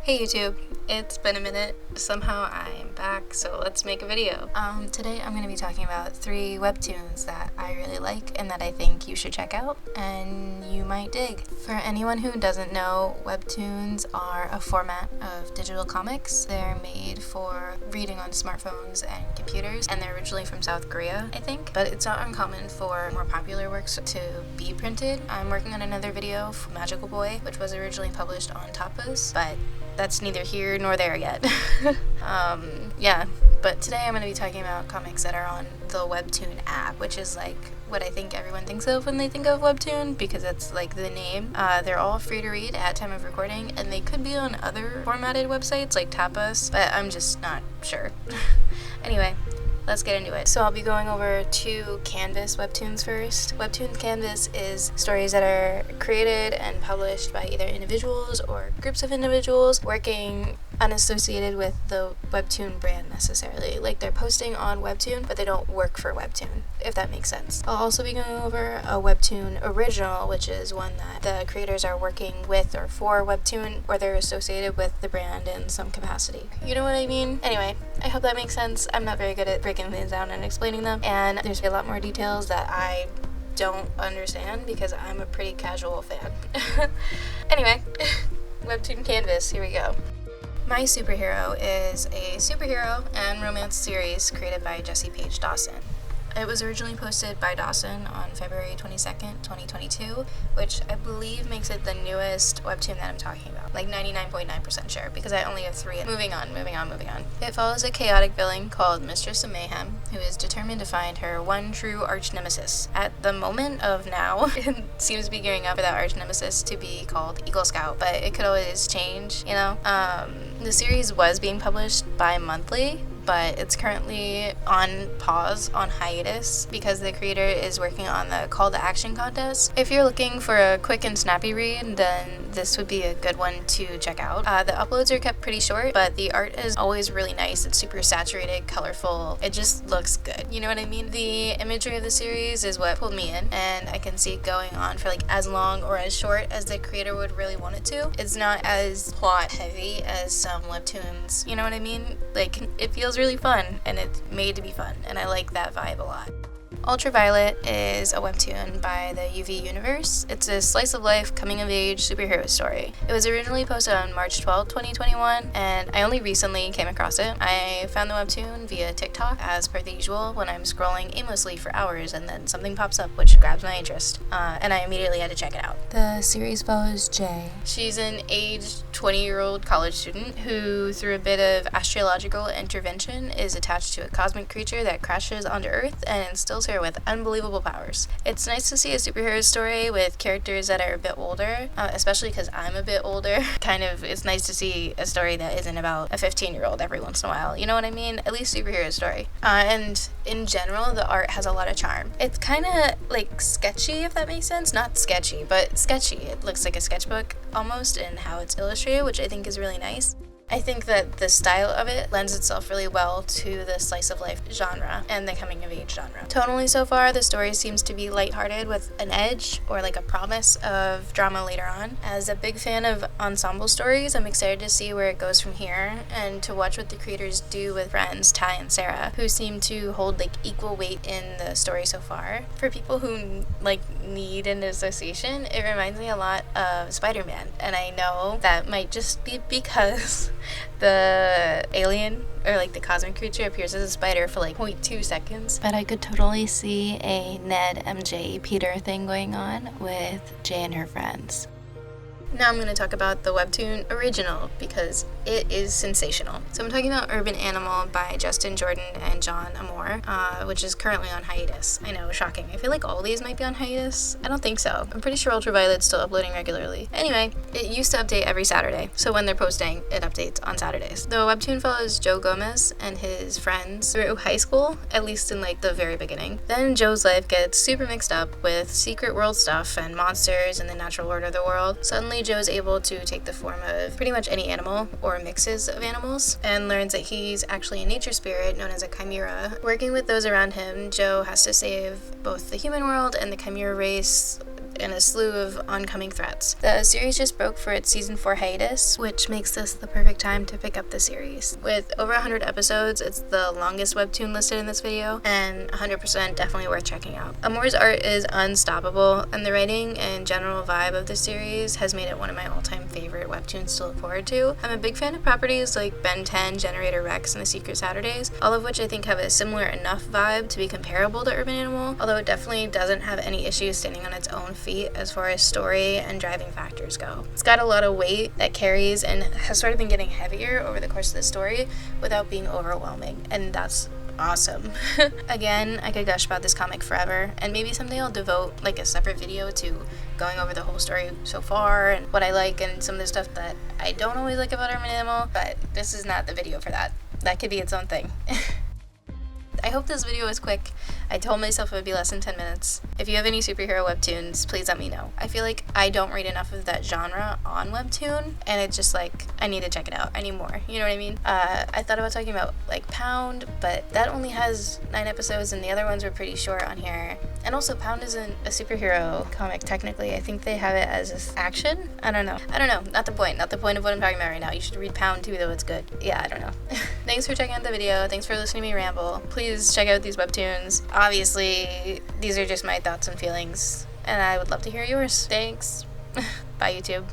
Hey YouTube, it's been a minute. Somehow I am back, so let's make a video. Today I'm going to be talking about 3 webtoons that I really like and that I think you should check out and you might dig. For anyone who doesn't know, webtoons are a format of digital comics. They're made for reading on smartphones and computers, and they're originally from South Korea, I think. But it's not uncommon for more popular works to be printed. I'm working on another video for Magical Boy, which was originally published on Tapas, but that's neither here nor there yet. But today I'm going to be talking about comics that are on the Webtoon app, which is like what I think everyone thinks of when they think of Webtoon, because it's like the name. They're all free to read at time of recording, and they could be on other formatted websites like Tapas, but I'm just not sure. Anyway, let's get into it. So I'll be going over 2 Canvas webtoons first. Webtoon Canvas is stories that are created and published by either individuals or groups of individuals working unassociated with the Webtoon brand necessarily. Like they're posting on Webtoon, but they don't work for Webtoon, if that makes sense. I'll also be going over a Webtoon original, which is one that the creators are working with or for Webtoon, or they're associated with the brand in some capacity. You know what I mean? Anyway, I hope that makes sense. I'm not very good at breaking things down and explaining them, and there's a lot more details that I don't understand because I'm a pretty casual fan. Anyway, Webtoon Canvas, here we go. My Superhero is a superhero and romance series created by Jesse Page Dawson. It was originally posted by Dawson on February 22nd, 2022, which I believe makes it the newest webtoon that I'm talking about. Like 99.9% sure, because I only have 3. Moving on. It follows a chaotic villain called Mistress of Mayhem, who is determined to find her one true arch nemesis. At the moment of now, it seems to be gearing up for that arch nemesis to be called Eagle Scout, but it could always change, you know? The series was being published bi-monthly, but it's currently on pause, on hiatus, because the creator is working on the call to action contest. If you're looking for a quick and snappy read, then this would be a good one to check out. The uploads are kept pretty short, but the art is always really nice. It's super saturated, colorful. It just looks good. You know what I mean? The imagery of the series is what pulled me in, and I can see it going on for like as long or as short as the creator would really want it to. It's not as plot heavy as some webtoons. You know what I mean? Like, it feels really fun, and it's made to be fun, and I like that vibe a lot. UltraViolet is a webtoon by the UV universe. It's a slice of life coming of age superhero story. It was originally posted on March 12, 2021, and I only recently came across it. I found the webtoon via TikTok, as per the usual, when I'm scrolling aimlessly for hours and then something pops up which grabs my interest, and I immediately had to check it out. The series follows Jay. She's an aged 20-year-old college student who, through a bit of astrological intervention, is attached to a cosmic creature that crashes onto Earth and instills her with unbelievable powers. It's nice to see a superhero story with characters that are a bit older, especially because I'm a bit older. It's nice to see a story that isn't about a 15-year-old every once in a while. You know what I mean? At least superhero story. And in general, the art has a lot of charm. It's kind of like sketchy, if that makes sense. Not sketchy, but sketchy. It looks like a sketchbook almost in how it's illustrated, which I think is really nice. I think that the style of it lends itself really well to the slice of life genre and the coming of age genre. Tonally so far, the story seems to be lighthearted with an edge or like a promise of drama later on. As a big fan of ensemble stories, I'm excited to see where it goes from here and to watch what the creators do with friends Ty and Sarah, who seem to hold like equal weight in the story so far. For people who like need an association, it reminds me a lot of Spider-Man, and I know that might just be because the alien or like the cosmic creature appears as a spider for like 0.2 seconds, but I could totally see a Ned, MJ, Peter thing going on with Jay and her friends. Now I'm going to talk about the webtoon original because it is sensational. So I'm talking about Urban Animal by Justin Jordan and John Amore, which is currently on hiatus. I know, shocking. I feel like all these might be on hiatus. I don't think so. I'm pretty sure UltraViolet's still uploading regularly. Anyway, it used to update every Saturday, so when they're posting, it updates on Saturdays. The webtoon follows Joe Gomez and his friends through high school, at least in like the very beginning. Then Joe's life gets super mixed up with secret world stuff and monsters and the natural order of the world. Suddenly Joe is able to take the form of pretty much any animal or mixes of animals and learns that he's actually a nature spirit known as a chimera. Working with those around him, Joe has to save both the human world and the chimera race and a slew of oncoming threats. The series just broke for its season 4 hiatus, which makes this the perfect time to pick up the series. With over 100 episodes, it's the longest webtoon listed in this video, and 100% definitely worth checking out. Amour's art is unstoppable, and the writing and general vibe of the series has made it one of my all-time favorite webtoons to look forward to. I'm a big fan of properties like Ben 10, Generator Rex, and The Secret Saturdays, all of which I think have a similar enough vibe to be comparable to Urban Animal, although it definitely doesn't have any issues standing on its own feet as far as story and driving factors go. It's got a lot of weight that carries and has sort of been getting heavier over the course of the story without being overwhelming, and that's awesome. Again, I could gush about this comic forever, and maybe someday I'll devote like a separate video to going over the whole story so far and what I like and some of the stuff that I don't always like about Urban Animal, but this is not the video for that. That could be its own thing. I hope this video was quick. I told myself it would be less than 10 minutes. If you have any superhero webtoons, please let me know. I feel like I don't read enough of that genre on Webtoon, and it's just like, I need to check it out. I need more. You know what I mean? I thought about talking about like Pound, but that only has 9 episodes, and the other ones were pretty short on here. And also, Pound isn't a superhero comic technically. I think they have it as action. I don't know. Not the point. Not the point of what I'm talking about right now. You should read Pound too, though it's good. Yeah, I don't know. Thanks for checking out the video. Thanks for listening to me ramble. Please check out these webtoons. Obviously, these are just my thoughts and feelings, and I would love to hear yours. Thanks. Bye, YouTube.